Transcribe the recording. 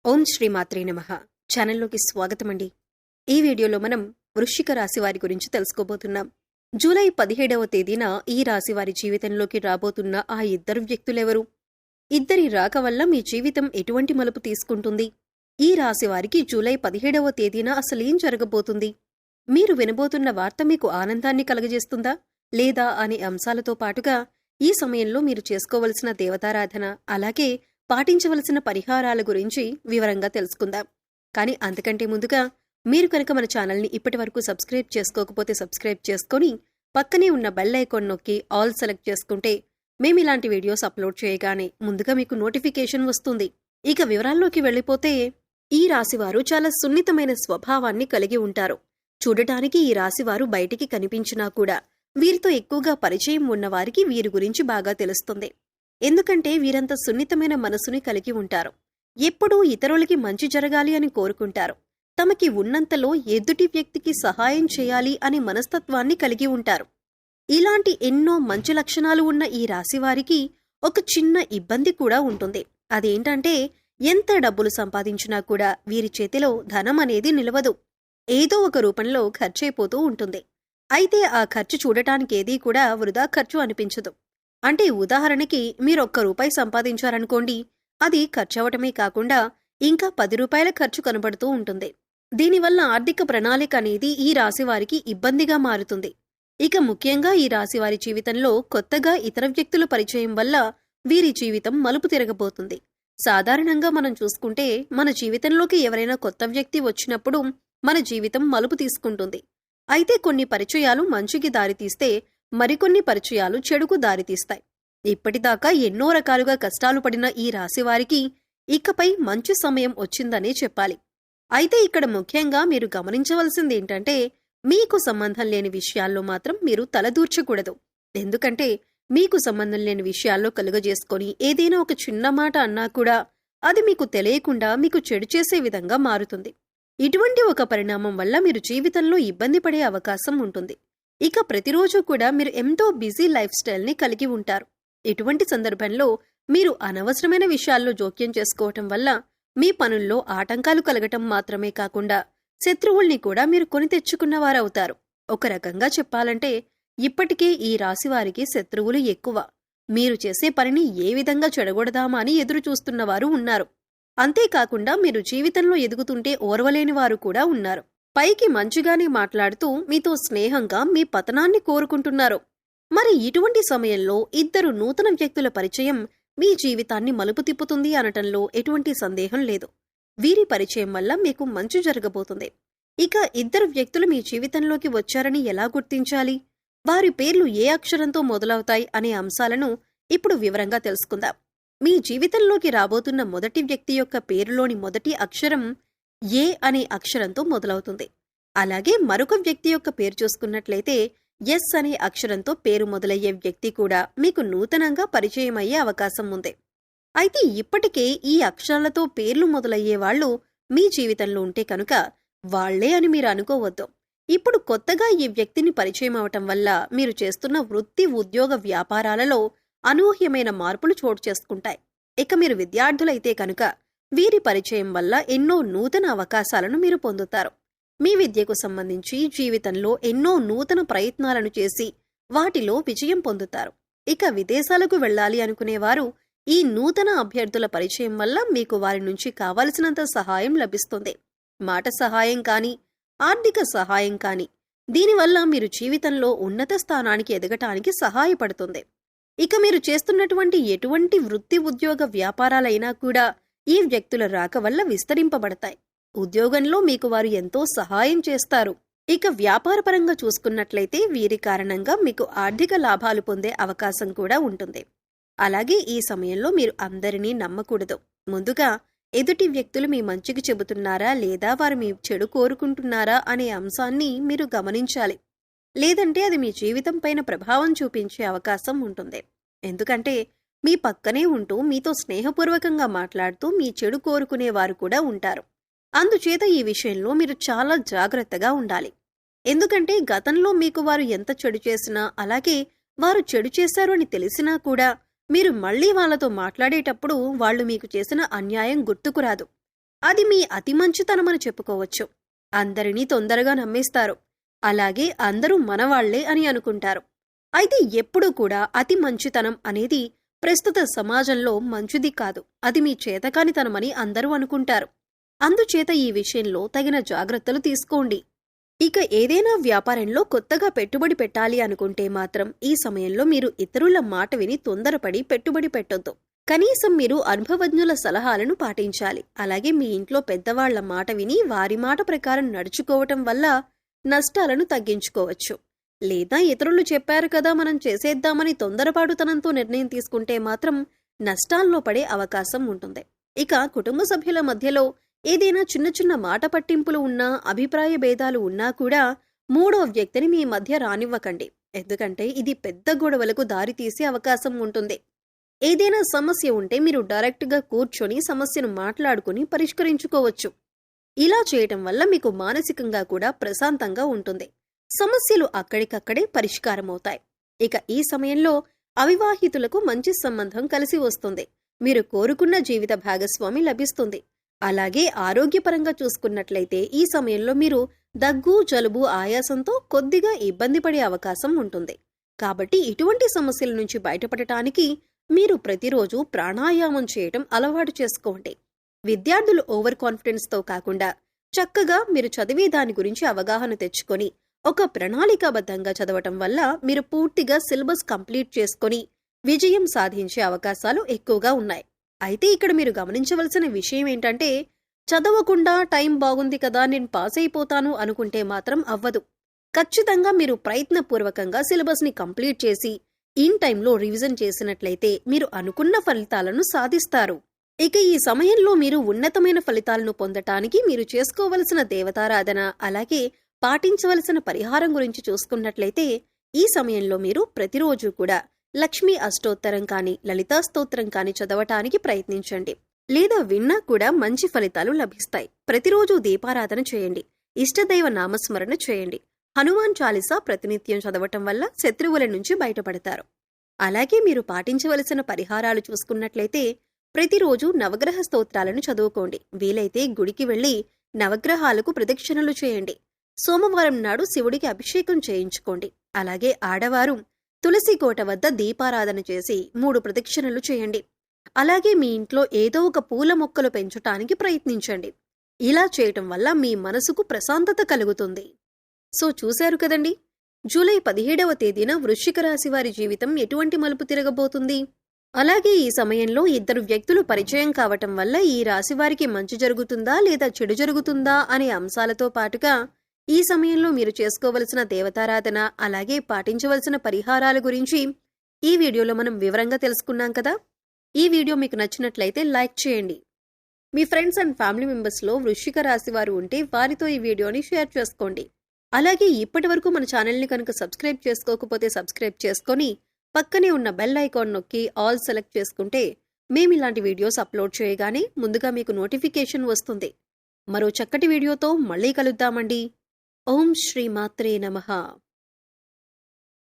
ఓం శ్రీ మాత్రే నమః. ఛానల్లోకి స్వాగతమండి. ఈ వీడియోలో మనం వృశ్చిక రాశి వారి గురించి తెలుసుకోబోతున్నాం. జూలై 17వ తేదీన ఈ రాశి వారి జీవితంలోకి రాబోతున్న ఆ ఇద్దరు వ్యక్తులెవరు? ఇద్దరి రాక వల్ల మీ జీవితం ఎటువంటి మలుపు తీసుకుంటుంది? ఈ రాశి వారికి జూలై 17వ తేదీన అసలేం జరగబోతుంది? మీరు వినబోతున్న వార్త మీకు ఆనందాన్ని కలగజేస్తుందా లేదా అనే అంశాలతో పాటుగా ఈ సమయంలో మీరు చేసుకోవలసిన దేవతారాధన, అలాగే పాటించవలసిన పరిహారాల గురించి వివరంగా తెలుసుకుందాం. కానీ అంతకంటే ముందుగా మీరు కనుక మన ఛానల్ని ఇప్పటి వరకు సబ్స్క్రైబ్ చేసుకోకపోతే సబ్స్క్రైబ్ చేసుకొని పక్కనే ఉన్న బెల్ ఐకాన్ నొక్కి ఆల్ సెలెక్ట్ చేసుకుంటే మేము ఇలాంటి వీడియోస్ అప్లోడ్ చేయగానే ముందుగా మీకు నోటిఫికేషన్ వస్తుంది. ఇక వివరాల్లోకి వెళ్ళిపోతే, ఈ రాశివారు చాలా సున్నితమైన స్వభావాన్ని కలిగి ఉంటారు. చూడటానికి ఈ రాశివారు బయటికి కనిపించినా కూడా వీరితో ఎక్కువగా పరిచయం ఉన్నవారికి వీరి గురించి బాగా తెలుస్తుంది. ఎందుకంటే వీరంత సున్నితమైన మనసుని కలిగి ఉంటారు. ఎప్పుడూ ఇతరులకి మంచి జరగాలి అని కోరుకుంటారు. తమకి ఉన్నంతలో ఎదుటి వ్యక్తికి సహాయం చేయాలి అనే మనస్తత్వాన్ని కలిగి ఉంటారు. ఇలాంటి ఎన్నో మంచి లక్షణాలు ఉన్న ఈ రాశివారికి ఒక చిన్న ఇబ్బంది కూడా ఉంటుంది. అదేంటంటే, ఎంత డబ్బులు సంపాదించినా కూడా వీరి చేతిలో ధనం అనేది నిలవదు. ఏదో ఒక రూపంలో ఖర్చయిపోతూ ఉంటుంది. అయితే ఆ ఖర్చు చూడటానికేదీ కూడా వృధా ఖర్చు అనిపించదు. అంటే ఉదాహరణకి మీరు ₹1 సంపాదించారనుకోండి, అది ఖర్చవటమే కాకుండా ఇంకా ₹10 ఖర్చు కనబడుతూ ఉంటుంది. దీనివల్ల ఆర్థిక ప్రణాళిక అనేది ఈ రాశివారికి ఇబ్బందిగా మారుతుంది. ఇక ముఖ్యంగా ఈ రాశివారి జీవితంలో కొత్తగా ఇతర వ్యక్తుల పరిచయం వల్ల వీరి జీవితం మలుపు తిరగబోతుంది. సాధారణంగా మనం చూసుకుంటే మన జీవితంలోకి ఎవరైనా కొత్త వ్యక్తి వచ్చినప్పుడు మన జీవితం మలుపు తీసుకుంటుంది. అయితే కొన్ని పరిచయాలు మంచికి దారితీస్తే మరికొన్ని పరిచయాలు చెడుకు దారితీస్తాయి. ఇప్పటిదాకా ఎన్నో రకాలుగా కష్టాలు పడిన ఈ రాశివారికి ఇకపై మంచి సమయం వచ్చిందనే చెప్పాలి. అయితే ఇక్కడ ముఖ్యంగా మీరు గమనించవలసిందేంటంటే, మీకు సంబంధం లేని విషయాల్లో మాత్రం మీరు తలదూర్చకూడదు. ఎందుకంటే మీకు సంబంధం లేని విషయాల్లో కలుగజేసుకొని ఏదైనా ఒక చిన్న మాట అన్నా కూడా అది మీకు తెలియకుండా మీకు చెడు చేసే విధంగా మారుతుంది. ఇటువంటి ఒక పరిణామం వల్ల మీరు జీవితంలో ఇబ్బంది పడే అవకాశం ఉంటుంది. ఇక ప్రతిరోజు కూడా మీరు ఎంతో బిజీ లైఫ్ స్టైల్ని కలిగి ఉంటారు. ఇటువంటి సందర్భంలో మీరు అనవసరమైన విషయాల్లో జోక్యం చేసుకోవటం వల్ల మీ పనుల్లో ఆటంకాలు కలగటం మాత్రమే కాకుండా శత్రువుల్ని కూడా మీరు కొని తెచ్చుకున్నవారవుతారు. ఒక రకంగా చెప్పాలంటే ఇప్పటికే ఈ రాశివారికి శత్రువులు ఎక్కువ. మీరు చేసే పనిని ఏ విధంగా చెడగొడదామా అని ఎదురు చూస్తున్నవారు ఉన్నారు. అంతేకాకుండా మీరు జీవితంలో ఎదుగుతుంటే ఓర్వలేని వారు కూడా ఉన్నారు. పైకి మంచిగానే మాట్లాడుతూ మీతో స్నేహంగా మీ పతనాన్ని కోరుకుంటున్నారు. మరి ఇటువంటి సమయంలో ఇద్దరు నూతన వ్యక్తుల పరిచయం మీ జీవితాన్ని మలుపు తిప్పుతుంది అనటంలో ఎటువంటి సందేహం లేదు. వీరి పరిచయం వల్ల మీకు మంచి జరగబోతుంది. ఇక ఇద్దరు వ్యక్తులు మీ జీవితంలోకి వచ్చారని ఎలా గుర్తించాలి? వారి పేర్లు ఏ అక్షరంతో మొదలవుతాయి అనే అంశాలను ఇప్పుడు వివరంగా తెలుసుకుందాం. మీ జీవితంలోకి రాబోతున్న మొదటి వ్యక్తి యొక్క పేరులోని మొదటి అక్షరం ఏ అనే అక్షరంతో మొదలవుతుంది. అలాగే మరొక వ్యక్తి యొక్క పేరు చూసుకున్నట్లయితే ఎస్ అనే అక్షరంతో పేరు మొదలయ్యే వ్యక్తి కూడా మీకు నూతనంగా పరిచయం అయ్యే అవకాశం ఉంది. అయితే ఇప్పటికే ఈ అక్షరాలతో పేర్లు మొదలయ్యే వాళ్ళు మీ జీవితంలో ఉంటే కనుక వాళ్లే అని మీరు అనుకోవద్దు. ఇప్పుడు కొత్తగా ఈ వ్యక్తిని పరిచయం అవటం వల్ల మీరు చేస్తున్న వృత్తి, ఉద్యోగ, వ్యాపారాలలో అనూహ్యమైన మార్పులు చోటు చేసుకుంటాయి. ఇక మీరు విద్యార్థులైతే కనుక వీరి పరిచయం వల్ల ఎన్నో నూతన అవకాశాలను మీరు పొందుతారు. మీ విద్యకు సంబంధించి జీవితంలో ఎన్నో నూతన ప్రయత్నాలను చేసి వాటిలో విజయం పొందుతారు. ఇక విదేశాలకు వెళ్లాలి అనుకునేవారు ఈ నూతన అభ్యర్థుల పరిచయం వల్ల మీకు వారి నుంచి కావలసినంత సహాయం లభిస్తుంది. మాట సహాయం కానీ, ఆర్థిక సహాయం కానీ, దీనివల్ల మీరు జీవితంలో ఉన్నత స్థానానికి ఎదగటానికి సహాయపడుతుంది. ఇక మీరు చేస్తున్నటువంటి ఎటువంటి వృత్తి, ఉద్యోగ, వ్యాపారాలైనా కూడా ఈ వ్యక్తుల రాక వల్ల విస్తరింపబడతాయి. ఉద్యోగంలో మీకు వారు ఎంతో సహాయం చేస్తారు. ఇక వ్యాపారపరంగా చూసుకున్నట్లయితే వీరి కారణంగా మీకు ఆర్థిక లాభాలు పొందే అవకాశం కూడా ఉంటుంది. అలాగే ఈ సమయంలో మీరు అందరినీ నమ్మకూడదు. ముందుగా ఎదుటి వ్యక్తులు మీ మంచికి చెబుతున్నారా లేదా వారు మీ చెడు కోరుకుంటున్నారా అనే అంశాన్ని మీరు గమనించాలి. లేదంటే అది మీ జీవితం పైన ప్రభావం చూపించే అవకాశం ఉంటుంది. ఎందుకంటే మీ పక్కనే ఉంటూ మీతో స్నేహపూర్వకంగా మాట్లాడుతూ మీ చెడు కోరుకునేవారు కూడా ఉంటారు. అందుచేత ఈ విషయంలో మీరు చాలా జాగ్రత్తగా ఉండాలి. ఎందుకంటే గతంలో మీకు వారు ఎంత చెడు చేసినా, అలాగే వారు చెడు చేశారు అని తెలిసినా కూడా మీరు మళ్లీ వాళ్లతో మాట్లాడేటప్పుడు వాళ్లు మీకు చేసిన అన్యాయం గుర్తుకురాదు. అది మీ అతి మంచితనమని చెప్పుకోవచ్చు. అందరినీ తొందరగా నమ్మేస్తారు. అలాగే అందరూ మనవాళ్లే అని అనుకుంటారు. అయితే ఎప్పుడూ కూడా అతి మంచితనం అనేది ప్రస్తుత సమాజంలో మంచిది కాదు. అది మీ చేతకానితనమని అందరూ అనుకుంటారు. అందుచేత ఈ విషయంలో తగిన జాగ్రత్తలు తీసుకోండి. ఇక ఏదైనా వ్యాపారంలో కొత్తగా పెట్టుబడి పెట్టాలి అనుకుంటే మాత్రం ఈ సమయంలో మీరు ఇతరుల మాట విని తొందరపడి పెట్టుబడి పెట్టొద్దు. కనీసం మీరు అనుభవజ్ఞుల సలహాలను పాటించాలి. అలాగే మీ ఇంట్లో పెద్దవాళ్ల మాట విని వారి మాట ప్రకారం నడుచుకోవటం వల్ల నష్టాలను తగ్గించుకోవచ్చు. లేదా ఇతరులు చెప్పారు కదా మనం చేసేద్దామని తొందరపాటుతనంతో నిర్ణయం తీసుకుంటే మాత్రం నష్టాల్లో పడే అవకాశం ఉంటుంది. ఇక కుటుంబ సభ్యుల మధ్యలో ఏదైనా చిన్న చిన్న మాట పట్టింపులు ఉన్నా, అభిప్రాయ భేదాలు ఉన్నా కూడా మూడో వ్యక్తిని మీ మధ్య రానివ్వకండి. ఎందుకంటే ఇది పెద్ద గొడవలకు దారితీసే అవకాశం ఉంటుంది. ఏదైనా సమస్య ఉంటే మీరు డైరెక్ట్గా కూర్చొని సమస్యను మాట్లాడుకుని పరిష్కరించుకోవచ్చు. ఇలా చేయటం వల్ల మీకు మానసికంగా కూడా ప్రశాంతంగా ఉంటుంది. సమస్యలు అక్కడికక్కడే పరిష్కారమవుతాయి. ఇక ఈ సమయంలో అవివాహితులకు మంచి సంబంధం కలిసి వస్తుంది. మీరు కోరుకున్న జీవిత భాగస్వామి లభిస్తుంది. అలాగే ఆరోగ్యపరంగా చూసుకున్నట్లయితే ఈ సమయంలో మీరు దగ్గు, జలుబు, ఆయాసంతో కొద్దిగా ఇబ్బంది పడే అవకాశం ఉంటుంది. కాబట్టి ఇటువంటి సమస్యల నుంచి బయటపడటానికి మీరు ప్రతిరోజు ప్రాణాయామం చేయటం అలవాటు చేసుకోండి. విద్యార్థులు ఓవర్ కాన్ఫిడెన్స్తో కాకుండా చక్కగా మీరు చదివే దాని గురించి అవగాహన తెచ్చుకొని ఒక ప్రణాళికాబద్ధంగా చదవటం వల్ల మీరు పూర్తిగా సిలబస్ కంప్లీట్ చేసుకొని విజయం సాధించే అవకాశాలు ఎక్కువగా ఉన్నాయి. అయితే ఇక్కడ మీరు గమనించవలసిన విషయం ఏంటంటే, చదవకుండా టైం బాగుంది కదా నేను పాస్ అయిపోతాను అనుకుంటే మాత్రం అవ్వదు. ఖచ్చితంగా మీరు ప్రయత్నపూర్వకంగా సిలబస్ని కంప్లీట్ చేసి ఇన్ టైంలో రివిజన్ చేసినట్లయితే మీరు అనుకున్న ఫలితాలను సాధిస్తారు. ఇక ఈ సమయంలో మీరు ఉన్నతమైన ఫలితాలను పొందటానికి మీరు చేసుకోవలసిన దేవతారాధన, అలాగే పాటించవలసిన పరిహారం గురించి చూసుకున్నట్లయితే ఈ సమయంలో మీరు ప్రతిరోజు కూడా లక్ష్మీ అష్టోత్తరం కానీ, లలితా స్తోత్రం కానీ చదవటానికి ప్రయత్నించండి. లేదా విన్నా కూడా మంచి ఫలితాలు లభిస్తాయి. ప్రతిరోజు దీపారాధన చేయండి. ఇష్టదైవ నామస్మరణ చేయండి. హనుమాన్ చాలీసా ప్రతినిత్యం చదవటం వల్ల శత్రువుల నుంచి బయటపడతారు. అలాగే మీరు పాటించవలసిన పరిహారాలు చూసుకున్నట్లయితే ప్రతిరోజు నవగ్రహ స్తోత్రాలను చదువుకోండి. వీలైతే గుడికి వెళ్లి నవగ్రహాలకు ప్రదక్షిణలు చేయండి. సోమవారం నాడు శివుడికి అభిషేకం చేయించుకోండి. అలాగే ఆడవారు తులసి కోట వద్ద దీపారాధన చేసి 3 ప్రదక్షిణలు చేయండి. అలాగే మీ ఇంట్లో ఏదో ఒక పూల మొక్కలు పెంచటానికి ప్రయత్నించండి. ఇలా చేయటం వల్ల మీ మనసుకు ప్రశాంతత కలుగుతుంది. సో చూశారు కదండి, జూలై 17వ తేదీన వృశ్చిక రాశి వారి జీవితం ఎటువంటి మలుపు తిరగబోతుంది. అలాగే ఈ సమయంలో 2 వ్యక్తులు పరిచయం కావటం వల్ల ఈ రాశి వారికి మంచి జరుగుతుందా లేదా చెడు జరుగుతుందా అనే అంశాలతో పాటుగా ఈ సమయంలో మీరు చేసుకోవలసిన దేవతారాధన, అలాగే పాటించవలసిన పరిహారాల గురించి ఈ వీడియోలో మనం వివరంగా తెలుసుకున్నాం కదా. ఈ వీడియో మీకు నచ్చినట్లయితే లైక్ చేయండి. మీ ఫ్రెండ్స్ అండ్ ఫ్యామిలీ మెంబర్స్లో వృశ్చిక రాశి వారు ఉంటే వారితో ఈ వీడియోని షేర్ చేసుకోండి. అలాగే ఇప్పటి వరకు మన ఛానల్ని కనుక సబ్స్క్రైబ్ చేసుకోకపోతే సబ్స్క్రైబ్ చేసుకొని పక్కనే ఉన్న బెల్ ఐకాన్ నొక్కి ఆల్ సెలెక్ట్ చేసుకుంటే మేము ఇలాంటి వీడియోస్ అప్లోడ్ చేయగానే ముందుగా మీకు నోటిఫికేషన్ వస్తుంది. మరో చక్కటి వీడియోతో మళ్ళీ కలుద్దామండి. ఓం శ్రీ మాత్రే నమః.